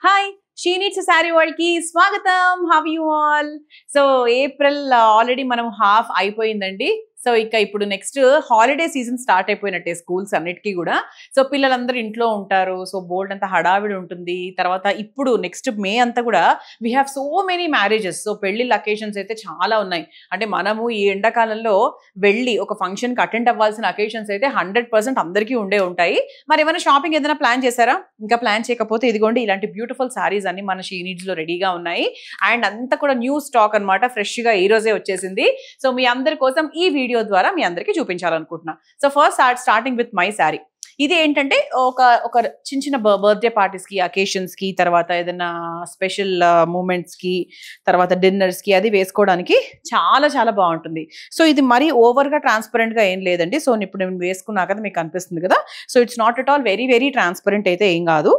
Hi, She Needs a Saree World ki Swagatam. How are you all? So April already manam half అయిపోయిందండి. So ఇక ఇప్పుడు next holiday season start అయిపోయినట్టే schools అన్నిటికీ కూడా. So పిల్లలందరూ ఇంట్లో ఉంటారు. సో బోల్డ్ అంతా హడావిడి ఉంటుంది. తర్వాత ఇప్పుడు నెక్స్ట్ మే అంతా కూడా we have so many marriages. So పెళ్లిళ్ళ అకేషన్స్ అయితే చాలా ఉన్నాయి. అంటే మనము ఈ ఎండాకాలంలో వెళ్ళి ఒక ఫంక్షన్కి అటెండ్ అవ్వాల్సిన అకేషన్స్ అయితే 100% అందరికీ ఉండే ఉంటాయి. మరి ఏమైనా షాపింగ్ ఏదైనా ప్లాన్ చేశారా? ఇంకా ప్లాన్ చేయకపోతే ఇదిగోండి ఇలాంటి బ్యూటిఫుల్ సారీస్ అన్ని మన షీ నీడ్స్ లో రెడీగా ఉన్నాయి. అండ్ అంతా కూడా న్యూ స్టాక్ అనమాట, ఫ్రెష్ గా ఈ రోజే వచ్చేసింది. సో మీ అందరి కోసం ఈ వీడియో ద్వారా మీ అందరికీ చూపించాలనుకుంటున్నా. So first starting with my sari. ఇది ఏంటంటే ఒక చిన్న చిన్న బర్త్డే పార్టీస్ కి, అకేషన్స్ కి, తర్వాత ఏదైనా స్పెషల్ మూమెంట్స్ కి, తర్వాత డిన్నర్స్ కి అది వేసుకోవడానికి చాలా చాలా బాగుంటుంది. సో ఇది మరీ ఓవర్ గా ట్రాన్స్పరెంట్ గా ఏం లేదండి. సో ఇప్పుడు నేను వేసుకున్నా కదా మీకు అనిపిస్తుంది కదా. So it's not at all very very transparent అయితే ఏం కాదు.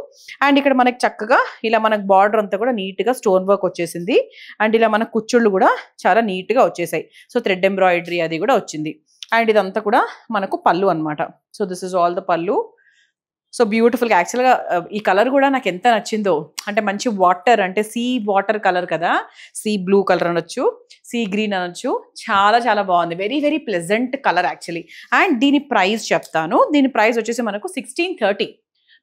అండ్ ఇక్కడ మనకి చక్కగా ఇలా మనకు బార్డర్ అంతా కూడా నీట్ గా స్టోన్ వర్క్ వచ్చేసింది. అండ్ ఇలా మన కుచ్చుళ్ళు కూడా చాలా నీట్ గా వచ్చేసాయి. సో థ్రెడ్ ఎంబ్రాయిడరీ అది కూడా వచ్చింది. అండ్ ఇదంతా కూడా మనకు పళ్ళు అనమాట. So this is all the పళ్ళు. సో బ్యూటిఫుల్గా యాక్చువల్గా ఈ కలర్ కూడా నాకు ఎంత నచ్చిందో, అంటే మంచి వాటర్, అంటే సీ వాటర్ కలర్ కదా, సీ బ్లూ కలర్ అనొచ్చు, సీ గ్రీన్ అనొచ్చు, చాలా చాలా బాగుంది. Very very pleasant colour actually. And దీని ప్రైస్ చెప్తాను. దీని ప్రైస్ వచ్చేసి మనకు 1630,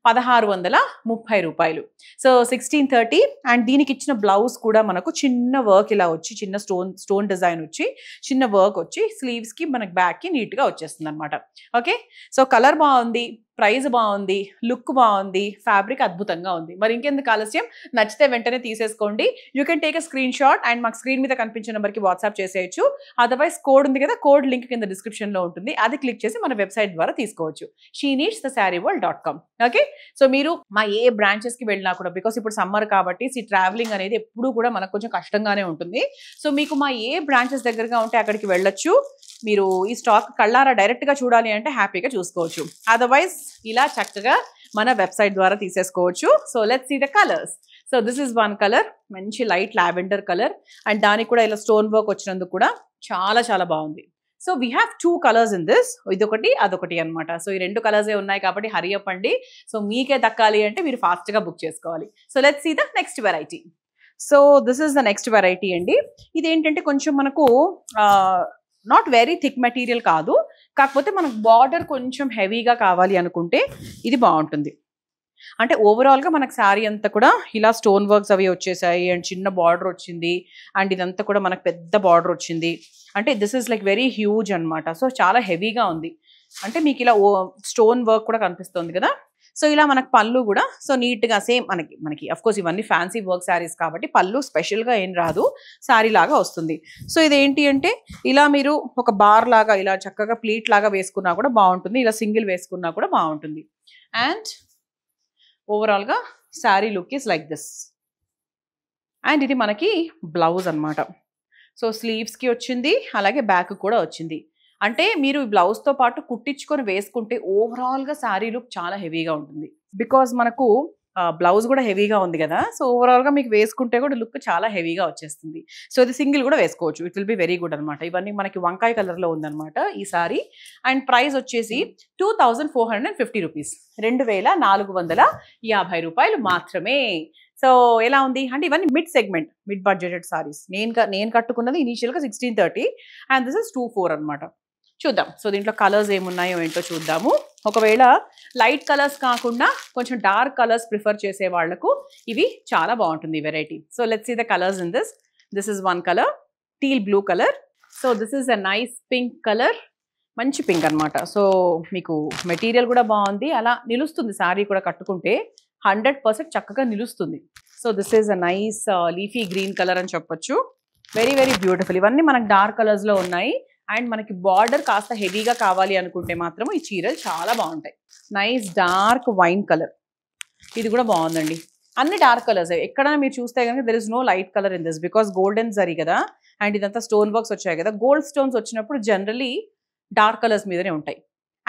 1630 రూపాయలు. సో 1630. అండ్ దీనికి ఇచ్చిన బ్లౌజ్ కూడా మనకు చిన్న వర్క్ ఇలా వచ్చి, చిన్న స్టోన్ డిజైన్ వచ్చి, చిన్న వర్క్ వచ్చి స్లీవ్స్ కి మనకి బ్యాక్ కి నీట్ గా వచ్చేస్తుంది అనమాట. ఓకే, సో కలర్ బాగుంది, ప్రైస్ బాగుంది, లుక్ బాగుంది, ఫ్యాబ్రిక్ అద్భుతంగా ఉంది. మరి ఇంకెందుకు ఆలస్యం, నచ్చితే వెంటనే తీసేసుకోండి. You can take a screenshot and మాకు స్క్రీన్ మీద కనిపించే నెంబర్కి వాట్సాప్ చేసేయచ్చు. అదర్వైజ్ కోడ్ ఉంది కదా, కోడ్ లింక్ కింద డిస్క్రిప్షన్ లో ఉంటుంది, అది క్లిక్ చేసి మన వెబ్సైట్ ద్వారా తీసుకోవచ్చు, sheneedsthesarieworld.com. ఓకే, సో మీరు మా ఏ బ్రాంచెస్ కి వెళ్ళినా కూడా, బికాస్ ఇప్పుడు సమ్మర్ కాబట్టి ట్రావెలింగ్ అనేది ఎప్పుడు కూడా మనకు కొంచెం కష్టంగానే ఉంటుంది. సో మీకు మా ఏ బ్రాంచెస్ దగ్గరగా ఉంటే అక్కడికి వెళ్ళొచ్చు. మీరు ఈ స్టాక్ కళ్ళారా డైరెక్ట్ గా చూడాలి అంటే హ్యాపీగా చూసుకోవచ్చు. అదర్వైజ్ ఇలా చక్కగా మన వెబ్సైట్ ద్వారా తీసేసుకోవచ్చు. So let's see the colours. So this is one colour, మంచి లైట్ లావెండర్ కలర్. అండ్ దానికి కూడా ఇలా స్టోన్ వర్క్ వచ్చినందుకు కూడా చాలా చాలా బాగుంది. So we have 2 colours in this, ఇదొకటి అదొకటి అనమాట. సో ఈ 2 కలర్సే ఉన్నాయి కాబట్టి హరీ అప్ అండి. సో మీకే దక్కాలి అంటే మీరు ఫాస్ట్ గా బుక్ చేసుకోవాలి. So let's see the next variety. So this is the next variety అండి. ఇదేంటంటే కొంచెం మనకు నాట్ వెరీ థిక్ మెటీరియల్ కాదు, కాకపోతే మనకు బార్డర్ కొంచెం హెవీగా కావాలి అనుకుంటే ఇది బాగుంటుంది. అంటే ఓవరాల్గా మనకు శారీ అంతా కూడా ఇలా స్టోన్ వర్క్స్ అవి వచ్చేసాయి. అండ్ చిన్న బార్డర్ వచ్చింది. అండ్ ఇదంతా కూడా మనకు పెద్ద బార్డర్ వచ్చింది. అంటే this is like very huge అనమాట. సో చాలా హెవీగా ఉంది. అంటే మీకు ఇలా స్టోన్ వర్క్ కూడా కనిపిస్తుంది కదా. సో ఇలా మనకు పళ్ళు కూడా సో నీట్గా సేమ్ మనకి అఫ్కోర్స్ ఇవన్నీ ఫ్యాన్సీ వర్క్ శారీస్ కాబట్టి పళ్ళు స్పెషల్గా ఏం రాదు, శారీ లాగా వస్తుంది. సో ఇదేంటి అంటే ఇలా మీరు ఒక బార్ లాగా ఇలా చక్కగా ప్లీట్ లాగా వేసుకున్నా కూడా బాగుంటుంది, ఇలా సింగిల్ వేసుకున్నా కూడా బాగుంటుంది. అండ్ ఓవరాల్గా sari look is like this. And ఇది మనకి బ్లౌజ్ అనమాట. సో స్లీవ్స్కి వచ్చింది, అలాగే బ్యాక్ కూడా వచ్చింది. అంటే మీరు బ్లౌజ్తో పాటు కుట్టించుకొని వేసుకుంటే ఓవరాల్గా శారీ లుక్ చాలా హెవీగా ఉంటుంది. బికాజ్ మనకు బ్లౌజ్ కూడా హెవీగా ఉంది కదా. సో ఓవరాల్గా మీకు వేసుకుంటే కూడా లుక్ చాలా హెవీగా వచ్చేస్తుంది. సో ఇది సింగిల్ కూడా వేసుకోవచ్చు, it will be very good అనమాట. ఇవన్నీ మనకి వంకాయ కలర్లో ఉందన్నమాట ఈ సారీ. అండ్ ప్రైస్ వచ్చేసి 2450 రూపీస్, 2450 రూపాయలు మాత్రమే. సో ఎలా ఉంది అంటే ఇవన్నీ mid segment, mid budgeted saris. నేను కట్టుకున్నది ఇనీషియల్గా 1630 అండ్ దిస్ ఇస్ 24 అనమాట. చూద్దాం. సో దీంట్లో కలర్స్ ఏమున్నాయో ఏంటో చూద్దాము. ఒకవేళ లైట్ కలర్స్ కాకుండా కొంచెం డార్క్ కలర్స్ ప్రిఫర్ చేసే వాళ్లకు ఇవి చాలా బాగుంటుంది variety. So let's see the colours in this. This is one colour, teal blue colour. So this is a nice pink colour, మంచి పింక్ అనమాట. సో మీకు మెటీరియల్ కూడా బాగుంది, అలా నిలుస్తుంది శారీ కూడా కట్టుకుంటే 100% చక్కగా నిలుస్తుంది. So this is a nice leafy green colour అని చెప్పొచ్చు. Very very beautiful. ఇవన్నీ మనకు డార్క్ కలర్స్లో ఉన్నాయి. అండ్ మనకి బార్డర్ కాస్త హెవీగా కావాలి అనుకుంటే మాత్రం ఈ చీరలు చాలా బాగుంటాయి. నైస్ డార్క్ వైన్ కలర్, ఇది కూడా బాగుందండి. అన్ని డార్క్ కలర్స్. ఎక్కడైనా మీరు చూస్తే కనుక there is no light colour in this, because golden zari కదా. అండ్ ఇదంతా స్టోన్ వర్క్స్ వచ్చాయి కదా. గోల్డ్ స్టోన్స్ వచ్చినప్పుడు జనరలీ డార్క్ కలర్స్ మీదనే ఉంటాయి,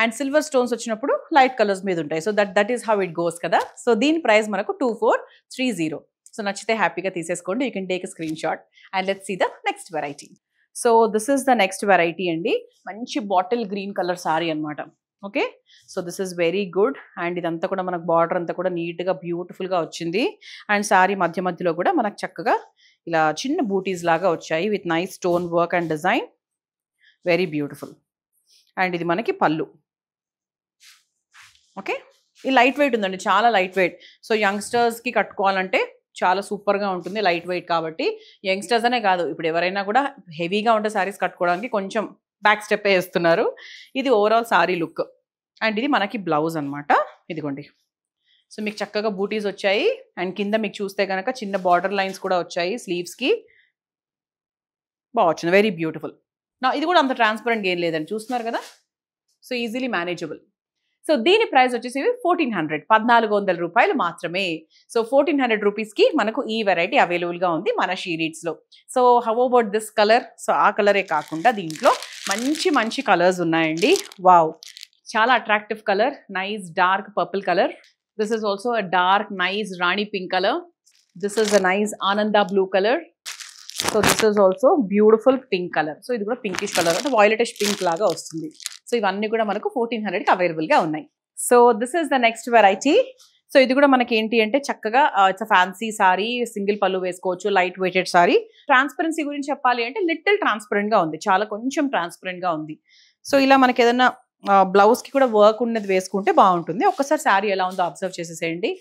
అండ్ సిల్వర్ స్టోన్స్ వచ్చినప్పుడు లైట్ కలర్స్ మీద ఉంటాయి. So that is how it goes కదా. సో దీని ప్రైస్ మనకు 2430. సో నచ్చితే హ్యాపీగా తీసేసుకోండి. You can take a screenshot and let's see the next variety. So this is the next variety అండి. మంచి బాటిల్ గ్రీన్ కలర్ సారీ అనమాట. Okay, so this is very good. And ఇదంతా కూడా మనకు బార్డర్ అంతా కూడా నీట్గా బ్యూటిఫుల్గా వచ్చింది. అండ్ శారీ మధ్య మధ్యలో కూడా మనకు చక్కగా ఇలా చిన్న బూటీస్ లాగా వచ్చాయి with nice stone work and design, very beautiful. And ఇది మనకి పళ్ళు. ఓకే, ఈ లైట్ వెయిట్ ఉందండి, చాలా లైట్ వెయిట్. సో యంగ్స్టర్స్కి కట్టుకోవాలంటే చాలా సూపర్గా ఉంటుంది, లైట్ వెయిట్ కాబట్టి. యంగ్స్టర్స్ అనే కాదు, ఇప్పుడు ఎవరైనా కూడా హెవీగా ఉంటే శారీస్ కట్టుకోవడానికి కొంచెం బ్యాక్ స్టెప్ వేస్తున్నారు. ఇది ఓవరాల్ శారీ లుక్. అండ్ ఇది మనకి బ్లౌజ్ అనమాట. ఇదిగోండి, సో మీకు చక్కగా బూటీస్ వచ్చాయి. అండ్ కింద మీకు చూస్తే కనుక చిన్న బార్డర్ లైన్స్ కూడా వచ్చాయి స్లీవ్స్కి. బాగా వచ్చింది, వెరీ బ్యూటిఫుల్. నా ఇది కూడా అంత ట్రాన్స్పరెంట్గా ఏం లేదండి, చూస్తున్నారు కదా. So easily manageable. సో దీని ప్రైస్ వచ్చేసి 1400, 1400 రూపాయలు మాత్రమే. సో 1400 రూపీస్కి మనకు ఈ వెరైటీ అవైలబుల్గా ఉంది మన షీ నీడ్స్లో. So how about this colour? So ఆ కలరే కాకుండా దీంట్లో మంచి మంచి కలర్స్ ఉన్నాయండి. వావ్, చాలా attractive colour, nice dark purple colour. This is also a dark nice rani pink colour. This is a nice ఆనంద blue colour. So this is also beautiful pink colour. So ఇది కూడా పింకిష్ కలర్, అంటే violetish pink లాగా వస్తుంది. So ఇవన్నీ కూడా మనకు 1400కి అవైలబుల్గా ఉన్నాయి. So this is the next variety. So ఇది కూడా మనకి ఏంటి అంటే చక్కగా ఇట్స్ ఫ్యాన్సీ సారీ, సింగిల్ పళ్ళు వేసుకోవచ్చు, లైట్ వెయిటెడ్ సారీ. ట్రాన్స్పరెన్సీ గురించి చెప్పాలి అంటే లిటిల్ ట్రాన్స్పరెంట్గా ఉంది, చాలా కొంచెం ట్రాన్స్పరెంట్గా ఉంది. సో ఇలా మనకి ఏదైనా బ్లౌజ్కి కూడా వర్క్ ఉన్నది వేసుకుంటే బాగుంటుంది. ఒక్కసారి శారీ ఎలా ఉందో అబ్జర్వ్ చేసేసేయండి.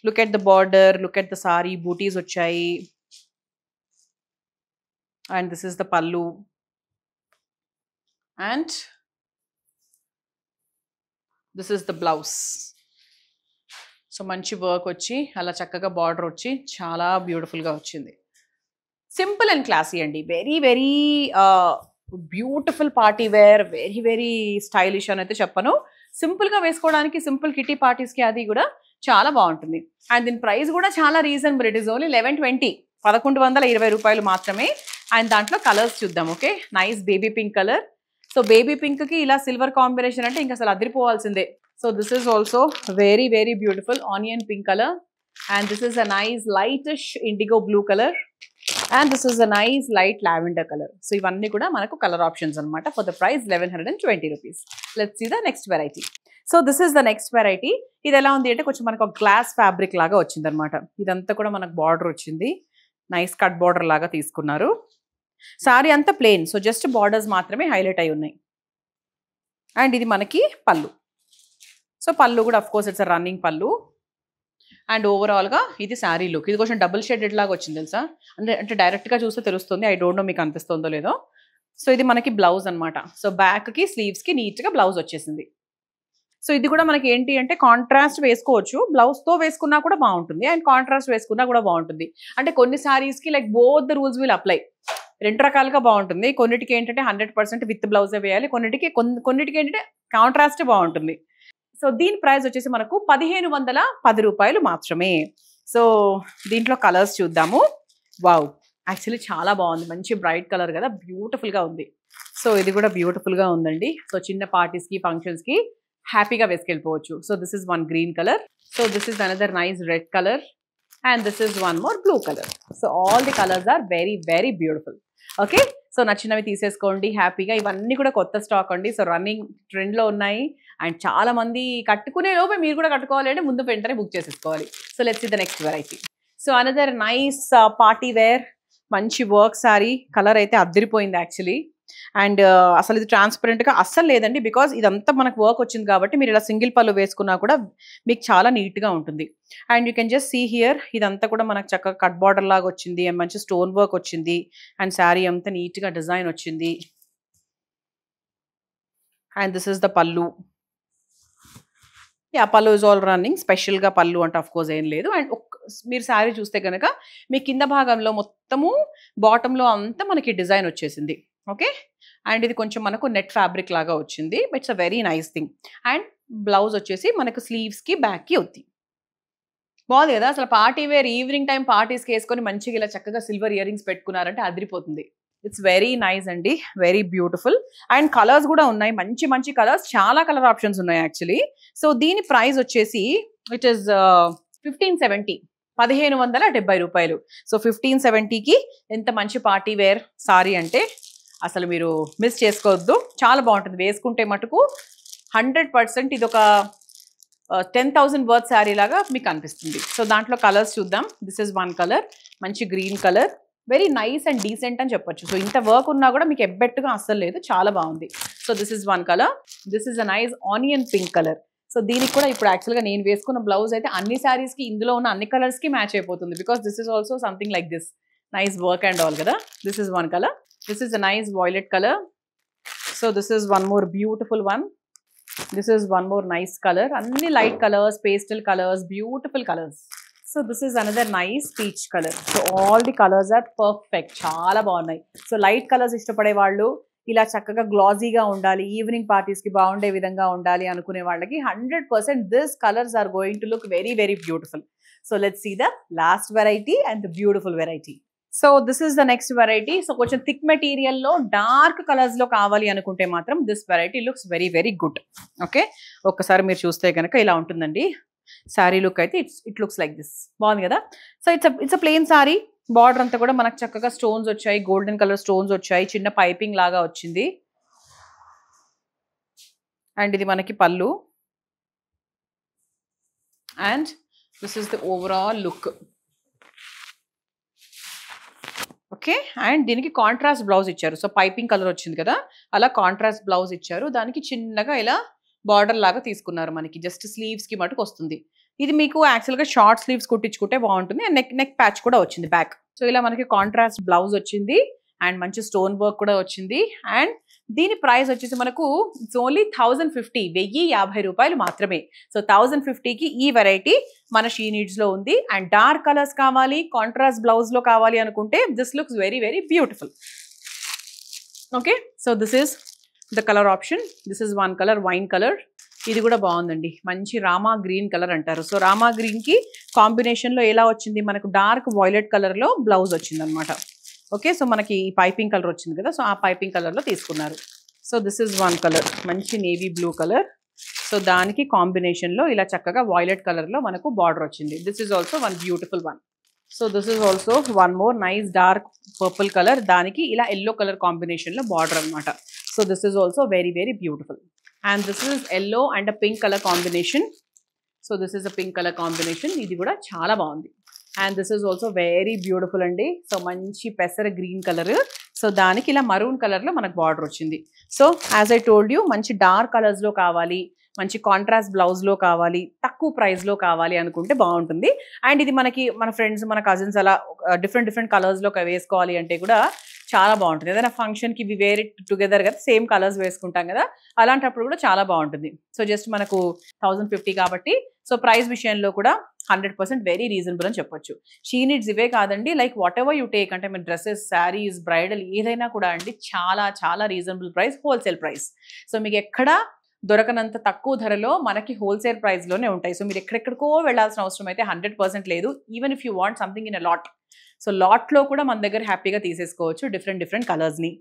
Look at the border, look at the sari, booties వచ్చాయి. And this is the pallu. And this is the blouse. So మంచి వర్క్ వచ్చి అలా చక్కగా బార్డర్ వచ్చి చాలా బ్యూటిఫుల్గా వచ్చింది. సింపుల్ అండ్ క్లాసీ అండి, very very beautiful party wear, very very stylish అని అయితే చెప్పను. సింపుల్గా వేసుకోవడానికి, సింపుల్ కిటీ పార్టీస్కి అది కూడా చాలా బాగుంటుంది. అండ్ దీని ప్రైస్ కూడా చాలా రీజనబుల్. ఇట్ ఈస్ ఓన్లీ 1120, 1120 రూపాయలు మాత్రమే. అండ్ దాంట్లో కలర్స్ చూద్దాం. Okay, nice baby pink colour. So baby పింక్కి ఇలా సిల్వర్ కాంబినేషన్ అంటే ఇంకా అసలు అదిరిపోవాల్సిందే. So this is also very very beautiful onion pink colour. And this is a nice lightish indigo blue colour. And this is a nice light lavender colour. So ఇవన్నీ కూడా మనకు colour options అనమాట. For the price 1120 rupees. Let's see the next variety. So this is the next variety. ఇది ఎలా ఉంది అంటే కొంచెం మనకు గ్లాస్ ఫ్యాబ్రిక్ లాగా వచ్చింది అనమాట. ఇదంతా కూడా మనకు బార్డర్ వచ్చింది, నైస్ కట్ బార్డర్ లాగా తీసుకున్నారు. సారీ అంతా ప్లెయిన్, సో జస్ట్ బార్డర్స్ మాత్రమే హైలైట్ అయి ఉన్నాయి. అండ్ ఇది మనకి పళ్ళు. సో పళ్ళు కూడా అఫ్ కోర్స్ ఇట్స్ రన్నింగ్ పళ్ళు. అండ్ ఓవరాల్గా ఇది శారీ లుక్. ఇది కొంచెం డబుల్ షేడెడ్ లాగా వచ్చింది తెలుసా, అంటే డైరెక్ట్గా చూస్తే తెలుస్తుంది. ఐ డోంట్ నో మీకు అనిపిస్తుందో లేదో. సో ఇది మనకి బ్లౌజ్ అనమాట. సో బ్యాక్కి స్లీవ్స్కి నీట్గా బ్లౌజ్ వచ్చేసింది. సో ఇది కూడా మనకి ఏంటి అంటే కాంట్రాస్ట్ వేసుకోవచ్చు, బ్లౌజ్తో వేసుకున్నా కూడా బాగుంటుంది, అండ్ కాంట్రాస్ట్ వేసుకున్నా కూడా బాగుంటుంది. అంటే కొన్ని శారీస్కి like both the rules will apply. రెండు రకాలుగా బాగుంటుంది. కొన్నిటికి ఏంటంటే 100% విత్ బ్లౌజే వేయాలి, కొన్నిటికి ఏంటంటే కాంట్రాస్టే బాగుంటుంది. సో దీని ప్రైస్ వచ్చేసి మనకు 1510 రూపాయలు మాత్రమే. సో దీంట్లో కలర్స్ చూద్దాము. వావ్, యాక్చువల్లీ చాలా బాగుంది, మంచి బ్రైట్ కలర్ కదా, బ్యూటిఫుల్గా ఉంది. సో ఇది కూడా బ్యూటిఫుల్గా ఉందండి. సో చిన్న పార్టీస్కి, ఫంక్షన్స్కి హ్యాపీగా వేసుకెళ్ళిపోవచ్చు. So this is one green colour. So this is another nice red colour. And this is one more blue colour. So all the colours are very very beautiful. Okay, so నచ్చినవి తీసేసుకోండి హ్యాపీగా. ఇవన్నీ కూడా కొత్త స్టాక్ అండి. So running ట్రెండ్లో ఉన్నాయి. And చాలా మంది కట్టుకునే లోపే మీరు కూడా కట్టుకోవాలి అంటే ముందు వెంటనే బుక్ చేసేసుకోవాలి. So let's see the next variety. So another nice party wear, మంచి వర్క్ సారీ. కలర్ అయితే అద్దరిపోయింది యాక్చువల్లీ. అండ్ అసలు ఇది ట్రాన్స్పరెంట్గా అస్సలు లేదండి, బికాజ్ ఇదంతా మనకు వర్క్ వచ్చింది కాబట్టి మీరు ఇలా సింగిల్ పళ్ళు వేసుకున్నా కూడా మీకు చాలా నీట్గా ఉంటుంది. And you can just see here, ఇదంతా కూడా మనకు చక్కగా కట్ బార్డర్ లాగా వచ్చింది, అండ్ మంచి స్టోన్ వర్క్ వచ్చింది, అండ్ శారీ అంతా నీట్గా డిజైన్ వచ్చింది. అండ్ దిస్ ఇస్ ద పల్లు. యా, పల్లు ఇస్ ఆల్ రన్నింగ్. స్పెషల్గా పల్లు అంటే ఆఫ్ కోర్స్ ఏం లేదు. అండ్ మీరు శారీ చూస్తే కనుక మీ కింద భాగంలో మొత్తము బాటంలో అంతా మనకి డిజైన్ వచ్చేసింది. ఓకే, అండ్ ఇది కొంచెం మనకు నెట్ ఫ్యాబ్రిక్ లాగా వచ్చింది. It's a very nice thing. And blouse వచ్చేసి మనకు స్లీవ్స్కి బ్యాక్కి అవుతుంది. బాగుంది కదా. అసలు పార్టీ వేర్ ఈవినింగ్ టైం పార్టీస్కి వేసుకొని మంచిగా ఇలా చక్కగా సిల్వర్ ఇయర్ రింగ్స్ పెట్టుకున్నారంటే అదిరిపోతుంది. ఇట్స్ వెరీ నైస్ అండి, వెరీ బ్యూటిఫుల్. అండ్ కలర్స్ కూడా ఉన్నాయి, మంచి మంచి కలర్స్, చాలా కలర్ ఆప్షన్స్ ఉన్నాయి యాక్చువల్లీ. సో దీని ప్రైస్ వచ్చేసి ఇట్ ఈస్ 1570, 1570 రూపాయలు. సో 1570కి ఎంత మంచి పార్టీ వేర్ సారీ అంటే అసలు మీరు మిస్ చేసుకోవద్దు, చాలా బాగుంటుంది వేసుకుంటే మటుకు 100% ఇది ఒక 10,000 వర్త్ శారీ లాగా మీకు అనిపిస్తుంది. సో దాంట్లో కలర్స్ చూద్దాం. దిస్ ఇస్ వన్ కలర్, మంచి green colour, very nice and decent అని చెప్పొచ్చు. సో ఇంత వర్క్ ఉన్నా కూడా మీకు ఎబ్బెట్టుగా అస్సలు లేదు, చాలా బాగుంది. So this is one colour, this is a nice onion pink colour. So దీనికి కూడా ఇప్పుడు యాక్చువల్గా నేను వేసుకున్న బ్లౌజ్ అయితే అన్ని శారీస్కి ఇందులో ఉన్న అన్ని కలర్స్కి మ్యాచ్ అయిపోతుంది, because this is also something like this nice work and all కదా. This is one colour, this is a nice violet colour. So this is one more beautiful one. This is one more nice color. Anni light colors, pastel colors, beautiful colors. So this is another nice peach color. So all the colors are perfect. Chaala baagunnai. So light colors ishtapade vallu ila chakkaga glossy ga undali, evening parties ki baagunde vidhanga undali anukune vallaki 100% this colors are going to look very very beautiful. So let's see the last variety and the beautiful variety. So this is the next variety. So కొంచెం thick మెటీరియల్లో dark కలర్స్లో కావాలి అనుకుంటే మాత్రం this variety looks very very good. Okay, ఒక్కసారి మీరు చూస్తే కనుక ఇలా ఉంటుందండి శారీ లుక్ అయితే. ఇట్ లుక్స్ లైక్ దిస్, బాగుంది కదా. So it's a plain sari. Border అంతా కూడా మనకు చక్కగా స్టోన్స్ వచ్చాయి, గోల్డెన్ కలర్ స్టోన్స్ వచ్చాయి, చిన్న పైపింగ్ లాగా వచ్చింది. అండ్ ఇది మనకి పళ్ళు. And this is the overall look. Okay, and దీనికి కాంట్రాస్ట్ బ్లౌజ్ ఇచ్చారు. సో పైపింగ్ కలర్ వచ్చింది కదా, అలా కాంట్రాస్ట్ బ్లౌజ్ ఇచ్చారు. దానికి చిన్నగా ఇలా బార్డర్ లాగా తీసుకున్నారు. మనకి జస్ట్ స్లీవ్స్కి మటుకు వస్తుంది. ఇది మీకు యాక్చువల్గా షార్ట్ స్లీవ్స్ కుట్టించుకుంటే బాగుంటుంది. అండ్ నెక్ ప్యాచ్ కూడా వచ్చింది బ్యాక్. సో ఇలా మనకి కాంట్రాస్ట్ బ్లౌజ్ వచ్చింది అండ్ మంచి స్టోన్ వర్క్ కూడా వచ్చింది. అండ్ దీని ప్రైస్ వచ్చేసి మనకు ఇట్స్ ఓన్లీ 1050, 1050 రూపాయలు మాత్రమే. సో 1050కి ఈ వెరైటీ మన షీ నీడ్స్లో ఉంది. అండ్ డార్క్ కలర్స్ కావాలి, కాంట్రాస్ట్ బ్లౌజ్లో కావాలి అనుకుంటే this looks very very beautiful. Okay, so this is the colour option. This is one colour, wine colour. ఇది కూడా బాగుందండి, మంచి రామా గ్రీన్ కలర్ అంటారు. సో రామా గ్రీన్కి కాంబినేషన్లో ఎలా వచ్చింది, మనకు డార్క్ వాయిలెట్ కలర్లో బ్లౌజ్ వచ్చింది అనమాట. ఓకే, సో మనకి ఈ పైపింగ్ కలర్ వచ్చింది కదా, సో ఆ పైపింగ్ కలర్లో తీసుకున్నారు. So this is one colour, మంచి నేవీ బ్లూ కలర్. సో దానికి కాంబినేషన్లో ఇలా చక్కగా వాయిలెట్ కలర్లో మనకు బార్డర్ వచ్చింది. This is also one beautiful one. So this is also one more nice dark purple colour. దానికి ఇలా ఎల్లో కలర్ కాంబినేషన్లో బార్డర్ అనమాట. So this is also very very beautiful. And this is yellow and a pink colour combination. So this is a pink colour combination. ఇది కూడా చాలా బాగుంది. And this is also very beautiful అండి. So మంచి పెసర green colour. So దానికి ఇలా maroon కలర్లో మనకు బార్డర్ వచ్చింది. So as I told you, మంచి డార్క్ కలర్స్లో కావాలి, మంచి కాంట్రాస్ట్ బ్లౌజ్లో కావాలి, తక్కువ ప్రైస్లో కావాలి అనుకుంటే బాగుంటుంది. అండ్ ఇది మనకి మన ఫ్రెండ్స్, మన కజిన్స్ అలా డిఫరెంట్ కలర్స్లో వేసుకోవాలి అంటే కూడా చాలా బాగుంటుంది. ఏదైనా ఫంక్షన్కి ఇవి వేర్ ఇట్ టుగెదర్ కదా, సేమ్ కలర్స్ వేసుకుంటాం కదా, అలాంటప్పుడు కూడా చాలా బాగుంటుంది. సో జస్ట్ మనకు 1050 కాబట్టి సో ప్రైస్ విషయంలో కూడా 100% వెరీ రీజనబుల్ అని చెప్పొచ్చు. షీ నీడ్స్ ఇవే కాదండి, like what ever you take, అంటే మీరు డ్రెస్సెస్, శారీస్, బ్రైడల్ ఏదైనా కూడా అండి చాలా చాలా reasonable price, wholesale price. So మీకు ఎక్కడ దొరకనంత తక్కువ ధరలో మనకి హోల్సేల్ ప్రైస్లోనే ఉంటాయి. సో మీరు ఎక్కడెక్కడికో వెళ్ళాల్సిన అవసరం అయితే 100% లేదు. Even if you want something in a lot, so లాట్లో కూడా మన దగ్గర హ్యాపీగా తీసేసుకోవచ్చు డిఫరెంట్ కలర్స్ని.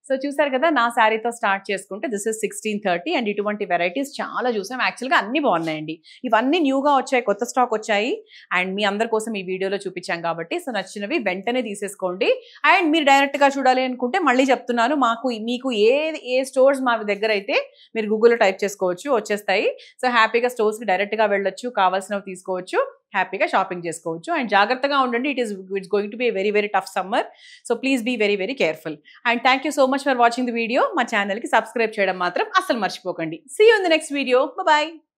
సో చూసారు కదా, నా శారీతో స్టార్ట్ చేసుకుంటే దిస్ ఇస్ 1630. అండ్ ఇటువంటి వెరైటీస్ చాలా చూసాం. యాక్చువల్గా అన్ని బాగున్నాయండి, ఇవన్నీ న్యూగా వచ్చాయి, కొత్త స్టాక్ వచ్చాయి. అండ్ మీ అందరి కోసం ఈ వీడియోలో చూపించాం కాబట్టి సో నచ్చినవి వెంటనే తీసేసుకోండి. అండ్ మీరు డైరెక్ట్గా చూడాలి అనుకుంటే మళ్ళీ చెప్తున్నాను, మీకు ఏ స్టోర్స్ మా దగ్గర అయితే మీరు గూగుల్లో టైప్ చేసుకోవచ్చు, వచ్చేస్తాయి. సో హ్యాపీగా స్టోర్స్కి డైరెక్ట్గా వెళ్ళొచ్చు, కావాల్సినవి తీసుకోవచ్చు, హ్యాపీగా షాపింగ్ చేసుకోవచ్చు. అండ్ జాగ్రత్తగా ఉండండి, it's going to be very very tough summer. So please be very very careful. And thank you so much for watching the video. మా ఛానల్కి సబ్స్క్రైబ్ చేయడం మాత్రం అస్సలు మర్చిపోకండి. See you in the next video. Bye.